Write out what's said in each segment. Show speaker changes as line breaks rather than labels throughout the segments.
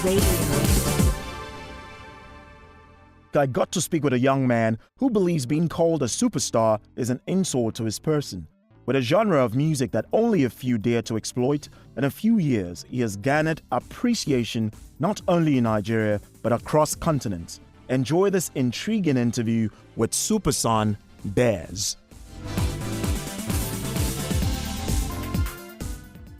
Radio.
I got to speak with a young man who believes being called a superstar is an insult to his person. With a genre of music that only a few dare to exploit, in a few years he has garnered appreciation not only in Nigeria but across continents. Enjoy this intriguing interview with superson BEZ.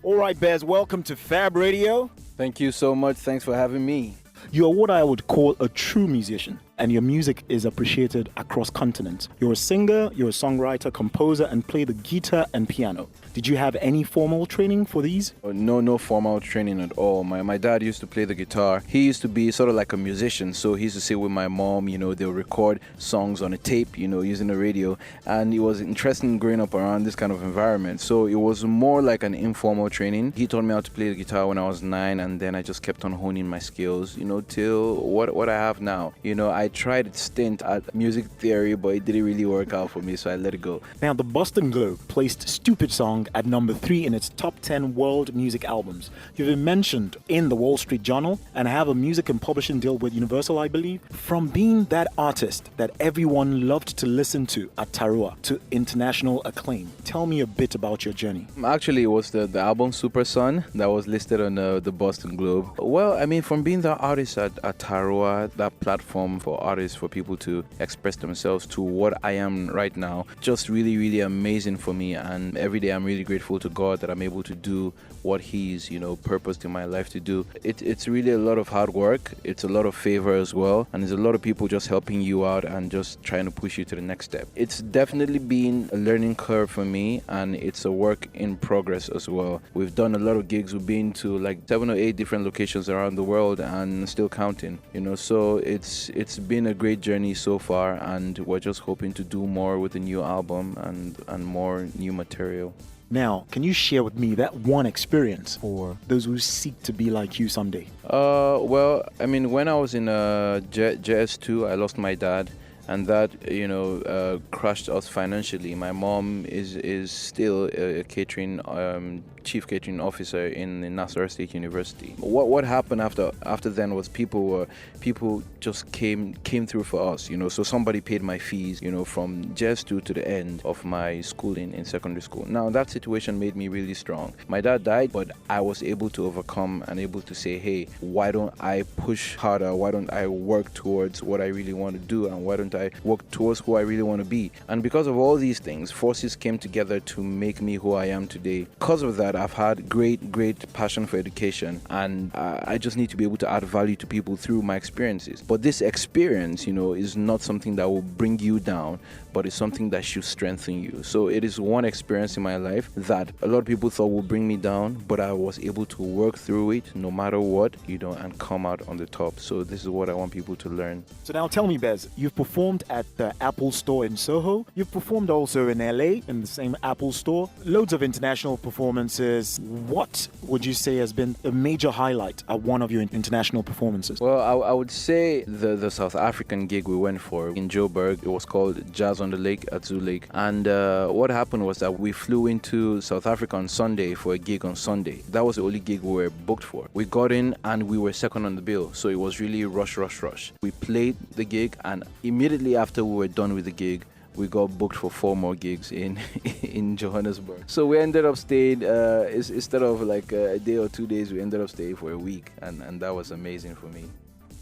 All right, BEZ, welcome to FAB Radio.
Thank you so much. Thanks for having me.
You are what I would call a true musician, and your music is appreciated across continents. You're a singer, you're a songwriter, composer, and play the guitar and piano. Did you have any formal training for these?
No formal training at all. My dad used to play the guitar. He used to be sort of like a musician, so he used to sit with my mom, they'll record songs on a tape, using the radio, and it was interesting growing up around this kind of environment. So it was more like an informal training. He taught me how to play the guitar when I was 9, and then I just kept on honing my skills, till what I have now. I tried a stint at music theory, but it didn't really work out for me, so I let it go.
Now, the Boston Globe placed Stupid Song at number 3 in its top 10 world music albums. You've been mentioned in the Wall Street Journal and have a music and publishing deal with Universal, I believe. From being that artist that everyone loved to listen to at Tarua to international acclaim, tell me a bit about your journey.
Actually, it was the album Super Son that was listed on the Boston Globe. Well, from being that artist at Tarua, that platform for artists, for people to express themselves, to what I am right now, just really, really amazing for me. And every day I'm really grateful to God that I'm able to do what He's, purposed in my life to do. It's really a lot of hard work. It's a lot of favor as well. And there's a lot of people just helping you out and just trying to push you to the next step. It's definitely been a learning curve for me, and it's a work in progress as well. We've done a lot of gigs. We've been to like 7 or 8 different locations around the world and still counting, so it's been a great journey so far, and we're just hoping to do more with the new album and more new material.
Now, can you share with me that one experience for those who seek to be like you someday?
Well, when I was in JS2, I lost my dad, and that crushed us financially. My mom is still a chief catering officer in Nassau State University. What happened after then was people just came through for us, so somebody paid my fees, from JS2 to the end of my schooling in secondary school. Now that situation made me really strong. My dad died, but I was able to overcome and able to say, hey, why don't I push harder? Why don't I work towards what I really want to do, and why don't I work towards who I really want to be? And because of all these things, forces came together to make me who I am today. Because of that, I've had great passion for education, and I just need to be able to add value to people through my experiences. But this experience, is not something that will bring you down, but it's something that should strengthen you. So it is one experience in my life that a lot of people thought would bring me down, but I was able to work through it no matter what, and come out on the top. So this is what I want people to learn.
So now tell me, BEZ, you've performed at the Apple Store in Soho. You've performed also in LA in the same Apple Store. Loads of international performances. What would you say has been a major highlight at one of your international performances?
Well, I would say the South African gig we went for in Joburg. It was called Jazz on the Lake at Zoo Lake. And what happened was that we flew into South Africa on Sunday for a gig on Sunday. That was the only gig we were booked for. We got in and we were second on the bill. So it was really rush. We played the gig, and immediately after we were done with the gig, we got booked for 4 more gigs in Johannesburg. So we ended up staying, instead of like a day or 2 days, we ended up staying for a week. And that was amazing for me.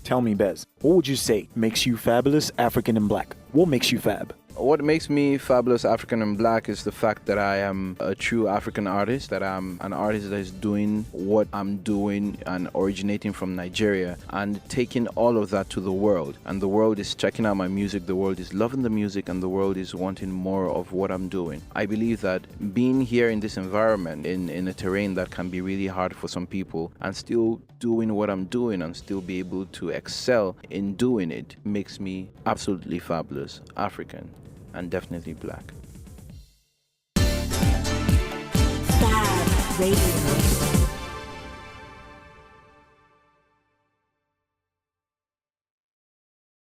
Tell me, BEZ, what would you say makes you fabulous, African and black? What makes you fab?
What makes me fabulous, African and black is the fact that I am a true African artist, that I'm an artist that is doing what I'm doing and originating from Nigeria and taking all of that to the world. And the world is checking out my music, the world is loving the music, and the world is wanting more of what I'm doing. I believe that being here in this environment, in a terrain that can be really hard for some people, and still doing what I'm doing and still be able to excel in doing it, makes me absolutely fabulous, African, and definitely black.
FAB Radio.